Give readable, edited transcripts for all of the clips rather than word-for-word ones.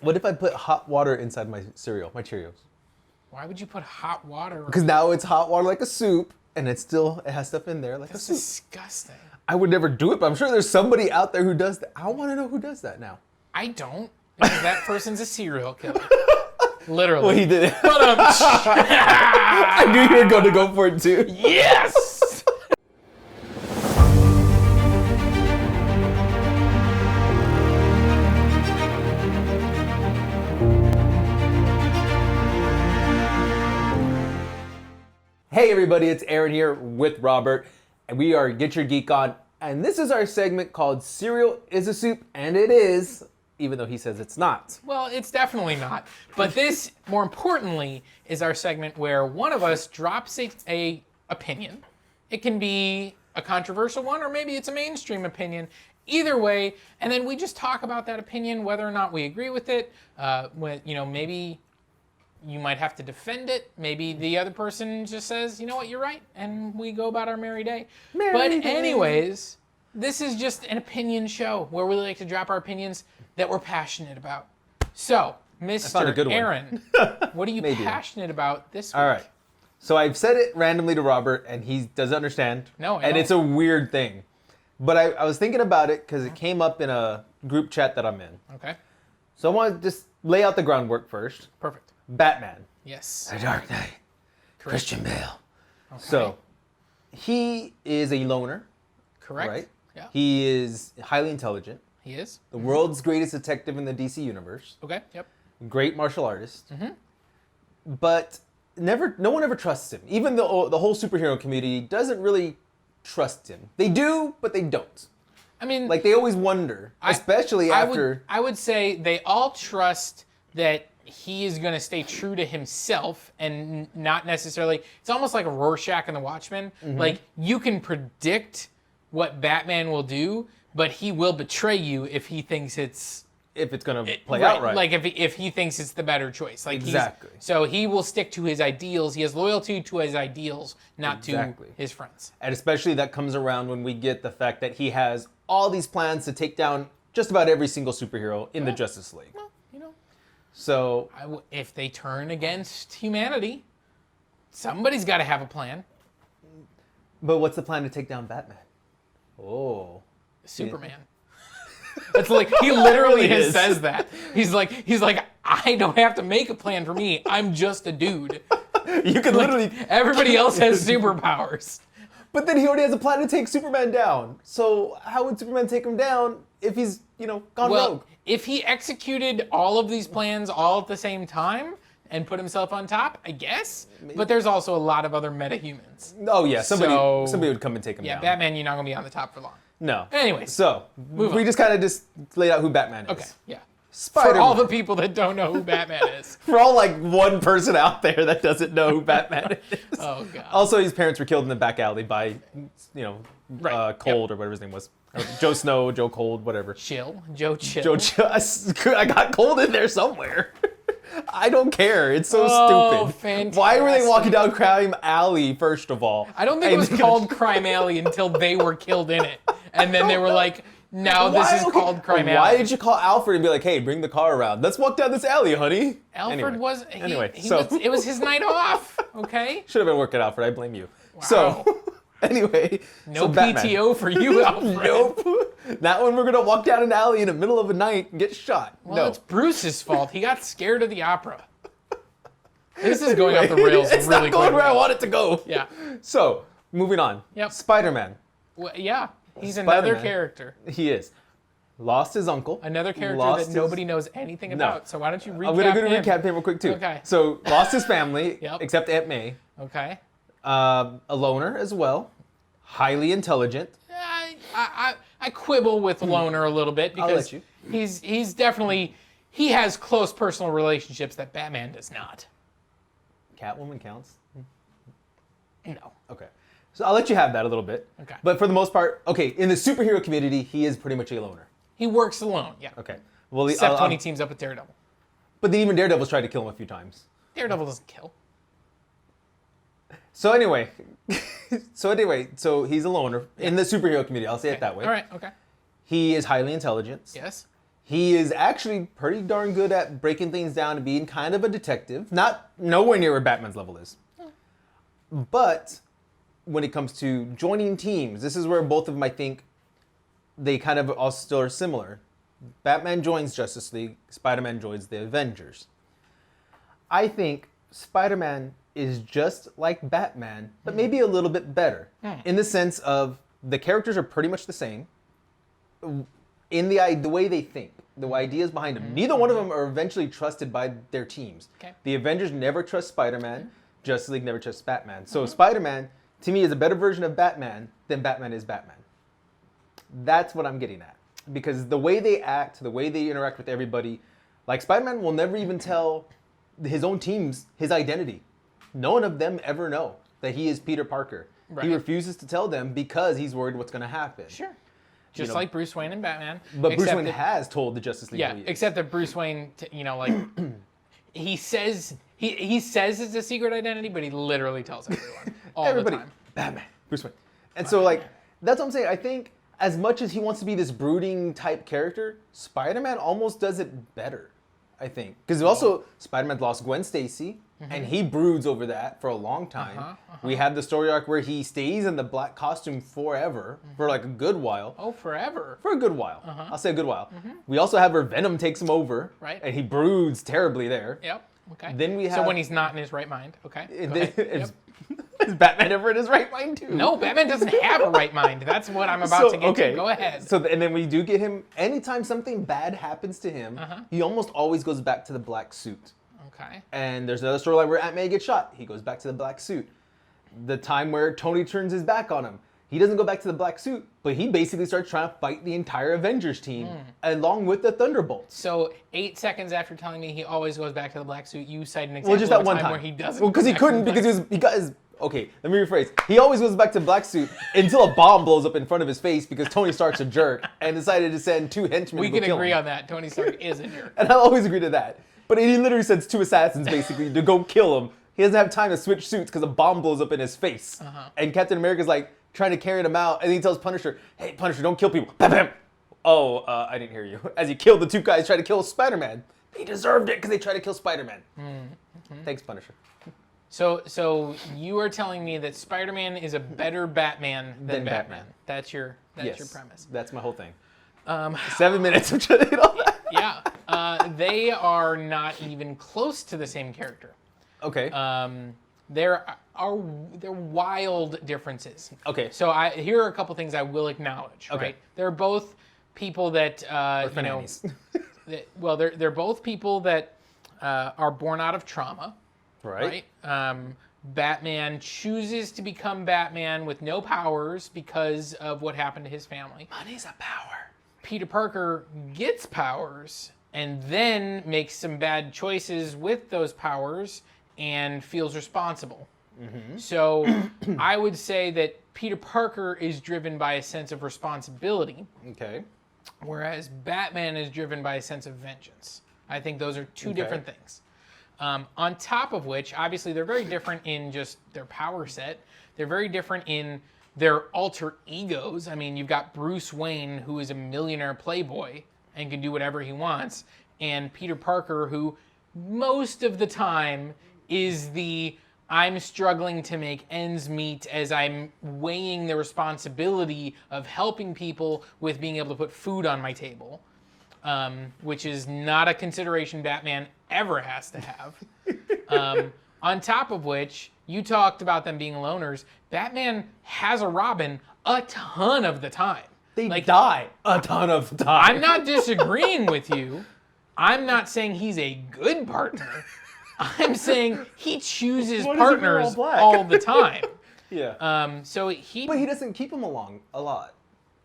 What if I put hot water inside my cereal, my Cheerios? Why would you put hot water? Because now it's hot water like a soup, and it has stuff in there like That's a soup. disgusting. I would never do it, but I'm sure there's somebody out there who does that. I want to know who does that now. I don't. Because that person's a serial killer. Literally. Well, he did it. But, I knew you were going to go for it too. yes! Hey everybody, it's Aaron here with Robert, and we are Get Your Geek On, and this is our segment called Cereal is a Soup, and it is, even though he says it's not. Well, it's definitely not. But this, more importantly, is our segment where one of us drops a opinion. It can be a controversial one, or maybe it's a mainstream opinion. Either way, and then we just talk about that opinion, whether or not we agree with it. Maybe you might have to defend it. Maybe the other person just says, you know what, you're right, and we go about our merry day. Anyways, this is just an opinion show where we like to drop our opinions that we're passionate about. So, Mr. Aaron, what are you passionate about this week? All right. So I've said it randomly to Robert, and he doesn't understand. No, and it's a weird thing. But I was thinking about it because it came up in a group chat that I'm in. Okay. So I want to just lay out the groundwork first. Perfect. Batman. Yes. The Dark Knight. Correct. Christian Bale. Okay. So he is a loner. Correct. Right? Yeah. He is highly intelligent. He is. The world's greatest detective in the DC universe. Okay. Yep. Great martial artist. But no one ever trusts him. Even the whole superhero community doesn't really trust him. They do, but they don't. I mean, Like, they always wonder, especially after... I would say they all trust that he is going to stay true to himself and not necessarily... It's almost like a Rorschach in The Watchmen. Like, you can predict what Batman will do, but he will betray you if he thinks it's... If it's going to play out right. Like, if he thinks it's the better choice. Like Exactly. So he will stick to his ideals. He has loyalty to his ideals, not to his friends. And especially that comes around when we get the fact that he has all these plans to take down just about every single superhero in the Justice League. Well, you know... So... if they turn against humanity, somebody's got to have a plan. But what's the plan to take down Batman? Oh. Superman. It's like he literally really says that. He's like, I don't have to make a plan for me. I'm just a dude. You could literally... Everybody else has superpowers. But then he already has a plan to take Superman down. So how would Superman take him down if he's, gone rogue? If he executed all of these plans all at the same time and put himself on top, I guess. Maybe. But there's also a lot of other metahumans. Oh yeah, somebody would come and take him down. Yeah, Batman, you're not going to be on the top for long. No. Anyway. So, we just kind of just laid out who Batman is. Okay, yeah. Spiderman. For all the people that don't know who Batman is. For all one person out there that doesn't know who Batman is. Oh, God. Also, his parents were killed in the back alley by, Cold or whatever his name was. Joe Snow, Joe Cold, whatever. Joe Chill. Joe Chill. I got Cold in there somewhere. I don't care. It's so stupid. Fantastic. Why were they walking down Crime Alley, first of all? I don't think it was called Crime Alley until they were killed in it. And then they were like, now this is called Crime Alley. Why did you call Alfred and be like, hey, bring the car around? Let's walk down this alley, honey. Alfred it was his night off, okay? Should have been working, Alfred. I blame you. Wow. So, anyway. No PTO for you, Alfred. Nope. Not when we're going to walk down an alley in the middle of the night and get shot. Well, no. It's Bruce's fault. He got scared of the opera. This is going off the rails it's really not going quickly. where I want it to go. Yeah. So, moving on. Yep. Spider-Man. Well, yeah. He's another character. He is. Lost his uncle. Another character that nobody knows anything about. So why don't you recap him? I'm going to recap him real quick, too. Okay. So, lost his family, Yep. except Aunt May. Okay. A loner as well. Highly intelligent. I quibble with Loner a little bit because I'll let you. he's definitely, he has close personal relationships that Batman does not. Catwoman counts? No. Okay. So I'll let you have that a little bit. Okay. But for the most part, okay, in the superhero community, he is pretty much a loner. He works alone, yeah. Okay. Well, Except when he teams up with Daredevil. But then even Daredevil's tried to kill him a few times. Daredevil doesn't kill. So anyway, so he's a loner in the superhero community. I'll say it that way. All right, okay. He is highly intelligent. Yes. He is actually pretty darn good at breaking things down and being kind of a detective. Not nowhere near where Batman's level is. But when it comes to joining teams, this is where both of them, I think, they kind of all still are similar. Batman joins Justice League, Spider-Man joins the Avengers. I think Spider-Man is just like Batman, but maybe a little bit better. In the sense of the characters are pretty much the same. In the way they think, the ideas behind them. Neither one of them are eventually trusted by their teams. Okay. The Avengers never trust Spider-Man. Justice League never trusts Batman. So Spider-Man, to me, is a better version of Batman than Batman is Batman. That's what I'm getting at. Because the way they act, the way they interact with everybody, like Spider-Man will never even tell his own teams his identity. No one of them ever know that he is Peter Parker. Right. He refuses to tell them because he's worried what's going to happen. Sure. Just like Bruce Wayne and Batman. But Bruce Wayne has told the Justice League. Yeah, who he is. except that Bruce Wayne, he says it's a secret identity, but he literally tells everyone all Everybody, the time. Batman, Bruce Wayne. And so that's what I'm saying. I think as much as he wants to be this brooding type character, Spider-Man almost does it better, I think. Because also, Spider-Man lost Gwen Stacy, and he broods over that for a long time. We have the story arc where he stays in the black costume forever, for like a good while. Oh, forever. For a good while. I'll say a good while. We also have where Venom takes him over, Right. and he broods terribly there. Yep. Okay. Then we have... So when he's not in his right mind. Okay. Go ahead. Is, is Batman ever in his right mind too? No, Batman doesn't have a right mind. That's what I'm about to get to. Go ahead. So and then we do get him, anytime something bad happens to him, he almost always goes back to the black suit. Okay. And there's another storyline where Aunt May gets shot. He goes back to the black suit. The time where Tony turns his back on him. He doesn't go back to the black suit, but he basically starts trying to fight the entire Avengers team along with the Thunderbolts. So 8 seconds after telling me he always goes back to the black suit, you cite an example Well, just that of a one time time where he doesn't. Well, because go he back to couldn't the because black he was okay, let me rephrase. He always goes back to black suit until a bomb blows up in front of his face because Tony Stark's a jerk and decided to send 2 henchmen We to go can kill agree him. on that. Tony Stark is a jerk. And I'll always agree to that. But he literally sends 2 assassins basically to go kill him. He doesn't have time to switch suits because a bomb blows up in his face. And Captain America's like trying to carry him out, and he tells Punisher, "Hey, Punisher, don't kill people." Bam, bam. Oh, I didn't hear you. As he killed the 2 guys trying to kill Spider-Man. He deserved it because they tried to kill Spider-Man. Thanks, Punisher. So you are telling me that Spider-Man is a better Batman than Batman. That's your premise. That's my whole thing. 7 minutes of trying to hit all that. Yeah. They are not even close to the same character. Okay. There are wild differences. Okay. So here are a couple things I will acknowledge. Okay. Right. They're both people that they're both people that are born out of trauma. Right. Batman chooses to become Batman with no powers because of what happened to his family. Money's a power. Peter Parker gets powers and then makes some bad choices with those powers and feels responsible. So I would say that Peter Parker is driven by a sense of responsibility, Okay. whereas Batman is driven by a sense of vengeance. I think those are two different things. On top of which, obviously, they're very different in just their power set. They're very different in their alter egos. I mean, you've got Bruce Wayne, who is a millionaire playboy and can do whatever he wants, and Peter Parker, who most of the time is the I'm struggling to make ends meet as I'm weighing the responsibility of helping people with being able to put food on my table, which is not a consideration Batman ever has to have. On top of which, you talked about them being loners. Batman has a Robin a ton of the time. They die a ton of the time. I'm not disagreeing with you. I'm not saying he's a good partner. I'm saying he chooses partners all the time. Yeah. But he doesn't keep him along a lot.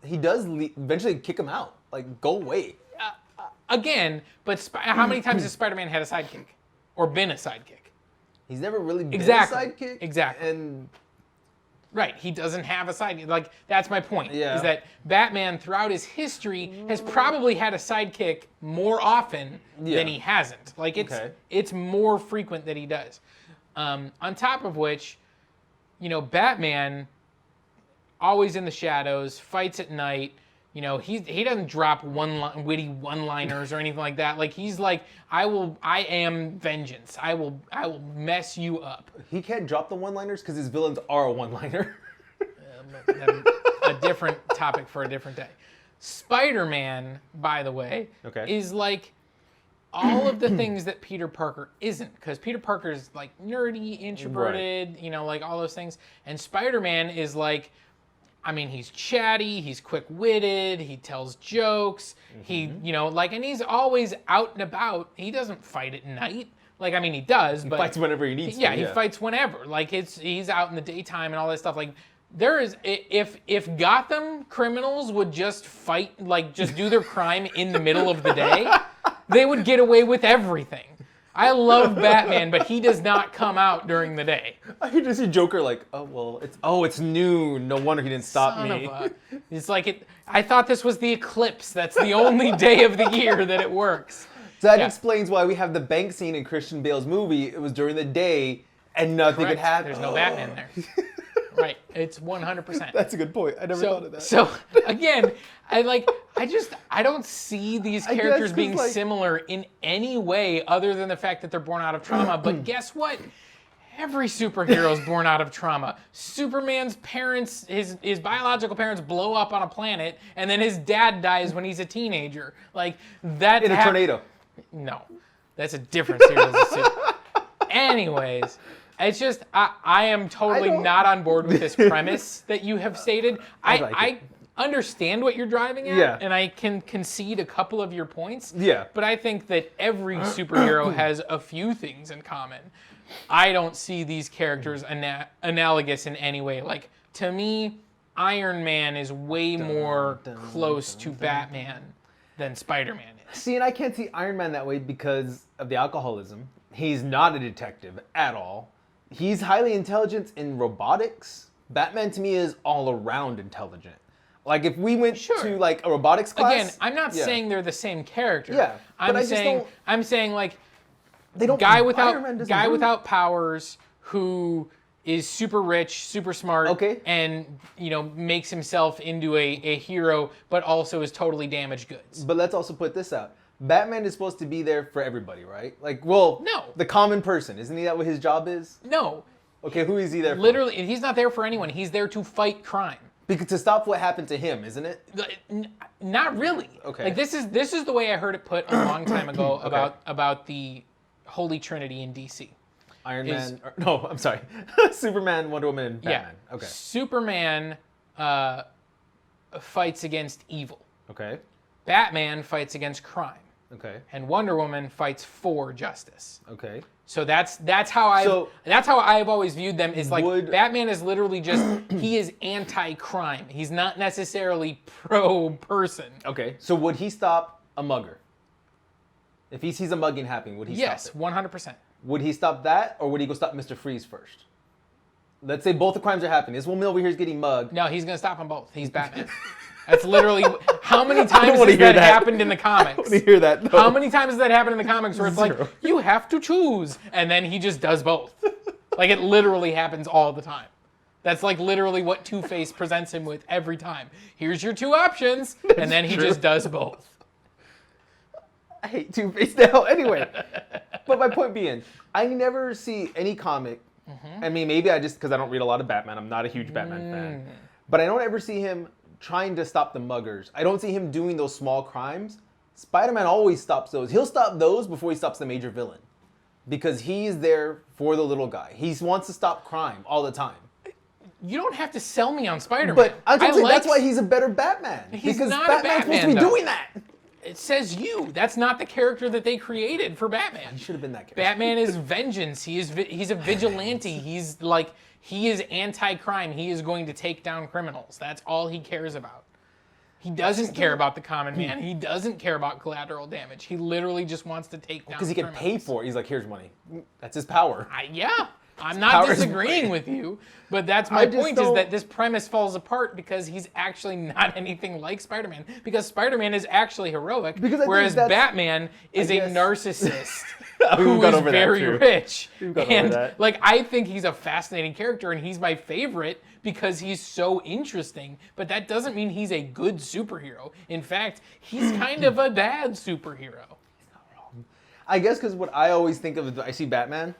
He does eventually kick him out. Like, go away. Again, but how many times has Spider-Man had a sidekick? Or been a sidekick? He's never really been Exactly. a sidekick. Exactly. And right, he doesn't have a sidekick. Like, that's my point. Yeah. Is that Batman, throughout his history, has probably had a sidekick more often than he hasn't. Like, it's more frequent that he does. On top of which, Batman, always in the shadows, fights at night, he doesn't drop witty one-liners or anything like that. Like he's like, I am vengeance. I will mess you up. He can't drop the one-liners because his villains are a one-liner. A different topic for a different day. Spider-Man, by the way, is like all of the things that Peter Parker isn't, because Peter Parker is like nerdy, introverted, like all those things, and Spider-Man is like, he's chatty, he's quick-witted, he tells jokes, he, and he's always out and about. He doesn't fight at night. Like, he does, but... He fights whenever he needs to. Yeah, he fights whenever. Like, he's out in the daytime and all that stuff. Like, if Gotham criminals would just fight, like, just do their crime in the middle of the day, they would get away with everything. I love Batman, but he does not come out during the day. I could just see Joker like, it's noon. No wonder he didn't stop me. It's like I thought this was the eclipse. That's the only day of the year that it works. So that explains why we have the bank scene in Christian Bale's movie. It was during the day and nothing could happen. There's no Batman there. Right. It's 100%. That's a good point. I never thought of that. So again, I don't see these characters being similar in any way other than the fact that they're born out of trauma. But guess what? Every superhero is born out of trauma. Superman's parents, his biological parents blow up on a planet, and then his dad dies when he's a teenager. Like that. In a tornado. No. That's a different series of super. Anyways. It's just, I am totally not on board with this premise that you have stated. I understand what you're driving at, and I can concede a couple of your points. Yeah. But I think that every superhero has a few things in common. I don't see these characters analogous in any way. Like, to me, Iron Man is way more close to Batman than Spider-Man is. See, and I can't see Iron Man that way because of the alcoholism. He's not a detective at all. He's highly intelligent in robotics. Batman to me is all around intelligent. Like if we went to like a robotics class. Again, I'm not saying they're the same character. Yeah. I'm saying like they don't guy without powers who is super rich, super smart, and makes himself into a hero, but also is totally damaged goods. But let's also put this out. Batman is supposed to be there for everybody, right? Like, well, no. The common person. Isn't he that what his job is? No. Okay, who is he there for? Literally, he's not there for anyone. He's there to fight crime. Because to stop what happened to him, isn't it? Not really. Okay. Like this is the way I heard it put a long time ago about the Holy Trinity in DC. Iron Man. I'm sorry. Superman, Wonder Woman, and Batman. Yeah. Okay. Superman fights against evil. Okay. Batman fights against crime. Okay. And Wonder Woman fights for justice. Okay. So that's how I've always viewed them. Is like Batman is literally just he is anti-crime. He's not necessarily pro-person. Okay. So would he stop a mugger? If he sees a mugging happening, would he stop it? Yes, 100%. Would he stop that, or would he go stop Mr. Freeze first? Let's say both the crimes are happening. This woman over here is getting mugged. No, he's gonna stop them both. He's Batman. That's literally how many times has that happened in the comics? I want to hear that. How many times has that happened in the comics where it's like, you have to choose, and then he just does both? Like it literally happens all the time. That's like literally what Two-Face presents him with every time. Here's your two options, and then he just does both. I hate Two-Face now. Anyway, but my point being, I never see any comic. I mean, maybe because I don't read a lot of Batman. I'm not a huge Batman fan. But I don't ever see him trying to stop the muggers. I don't see him doing those small crimes. Spider-Man always stops those. He'll stop those before he stops the major villain. Because he's there for the little guy. He wants to stop crime all the time. You don't have to sell me on Spider-Man. But that's why he's a better Batman. He's because not Batman's a Batman, supposed to be doing that. It says you. That's not the character that they created for Batman. He should have been that character. Batman is vengeance. He's a vigilante. He is anti-crime. He is going to take down criminals. That's all he cares about. He doesn't care about the common man. He doesn't care about collateral damage. He literally just wants to take down criminals. Because he can pay for it. He's like, here's money. That's his power. Yeah. I'm not Power is disagreeing great. with you, but that's my I just point is don't- that this premise falls apart because he's actually not anything like Spider-Man. Because Spider-Man is actually heroic, Because I think whereas that's- Batman is a guess- narcissist We've who got is over that, very too. rich. We've got over And that. like I think he's a fascinating character and he's my favorite because he's so interesting, but that doesn't mean he's a good superhero. In fact, he's kind of a bad superhero. I guess because what I always think of when I see Batman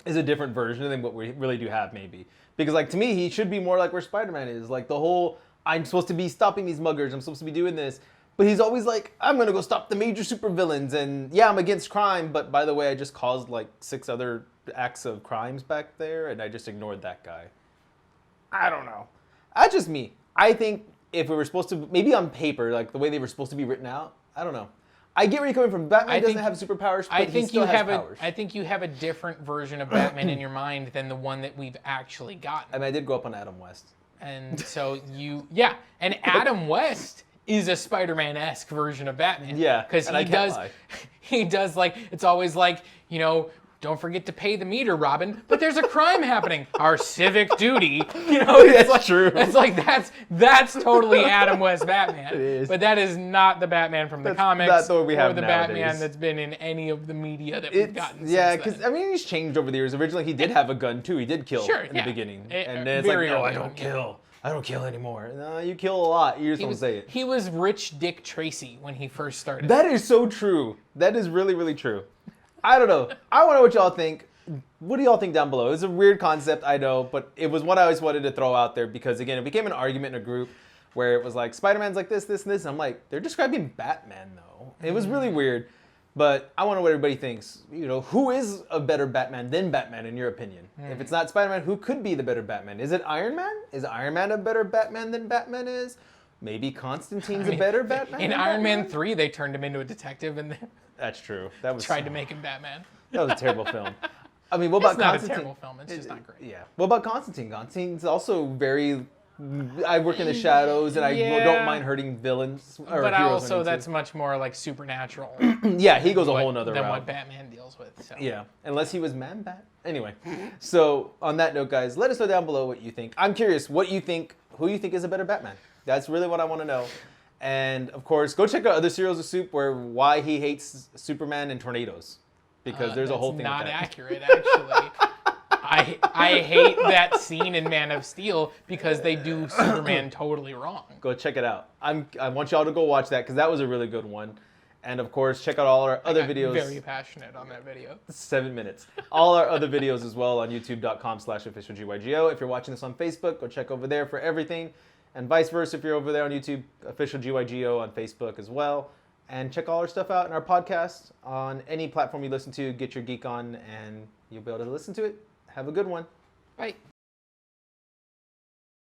is a different version than what we really do have, maybe. Because, like, to me, he should be more like where Spider-Man is. Like, the whole, I'm supposed to be stopping these muggers, I'm supposed to be doing this. But he's always like, I'm going to go stop the major supervillains. And, yeah, I'm against crime, but by the way, I just caused, like, 6 other acts of crimes back there, and I just ignored that guy. I don't know. That's just me. I think if we were supposed to, maybe on paper, like, the way they were supposed to be written out, I don't know. I get where you're coming from. Batman doesn't have superpowers, but he still has powers. I think you have a different version of Batman in your mind than the one that we've actually gotten. I mean, I did grow up on Adam West. And so and Adam West is a Spider-Man-esque version of Batman. Yeah, because and I can't lie. he does like, it's always like, you know, don't forget to pay the meter, Robin. But there's a crime happening. Our civic duty. You know, it's That's true. It's like that's totally Adam West Batman. It is. But that is not the Batman from the That's comics not the one we have or the nowadays. Batman that's been in any of the media that we've gotten. Yeah, since because then. I mean, he's changed over the years. Originally, he did have a gun too. He did kill Sure, in yeah. the beginning, It- and then it's like, very no, early I don't on, yeah. kill. I don't kill anymore. No, you kill a lot. You just don't say it. He was rich Dick Tracy when he first started. That is so true. That is really, really true. I don't know. I want to know what y'all think. What do y'all think down below? It's a weird concept, I know, but it was what I always wanted to throw out there because, again, it became an argument in a group where it was like, Spider-Man's like this, this, and this. And I'm like, they're describing Batman, though. It was really weird. But I want to know what everybody thinks. You know, who is a better Batman than Batman, in your opinion? If it's not Spider-Man, who could be the better Batman? Is it Iron Man? Is Iron Man a better Batman than Batman is? Maybe Constantine's a better Batman In than Iron Man Batman? 3, they turned him into a detective and That's true. That was tried to make him Batman. That was a terrible film. I mean, what about It's not a Constantine? terrible film. It's just not great. Yeah. What about Constantine? Constantine's also very. I work in the shadows, and I Yeah. don't mind hurting villains or But heroes. also, I need to. that's much more like supernatural Yeah, he goes a whole nother than route. what Batman deals with. So. Yeah, unless he was Man-Bat. Anyway, so on that note, guys, let us know down below what you think. I'm curious what you think, who you think is a better Batman. That's really what I want to know. And of course, go check out other Cereals of Soup where why he hates Superman and tornadoes. Because there's a whole thing Not with that. accurate, actually. I hate that scene in Man of Steel because they do Superman totally wrong. Go check it out. I want y'all to go watch that because that was a really good one. And of course, check out all our other I'm videos. very passionate on that video. 7 minutes. All our other videos as well on youtube.com/officialgygo. If you're watching this on Facebook, go check over there for everything. And vice versa, if you're over there on YouTube, officialgygo on Facebook as well. And check all our stuff out in our podcast on any platform you listen to. Get your geek on and you'll be able to listen to it. Have a good one. Bye.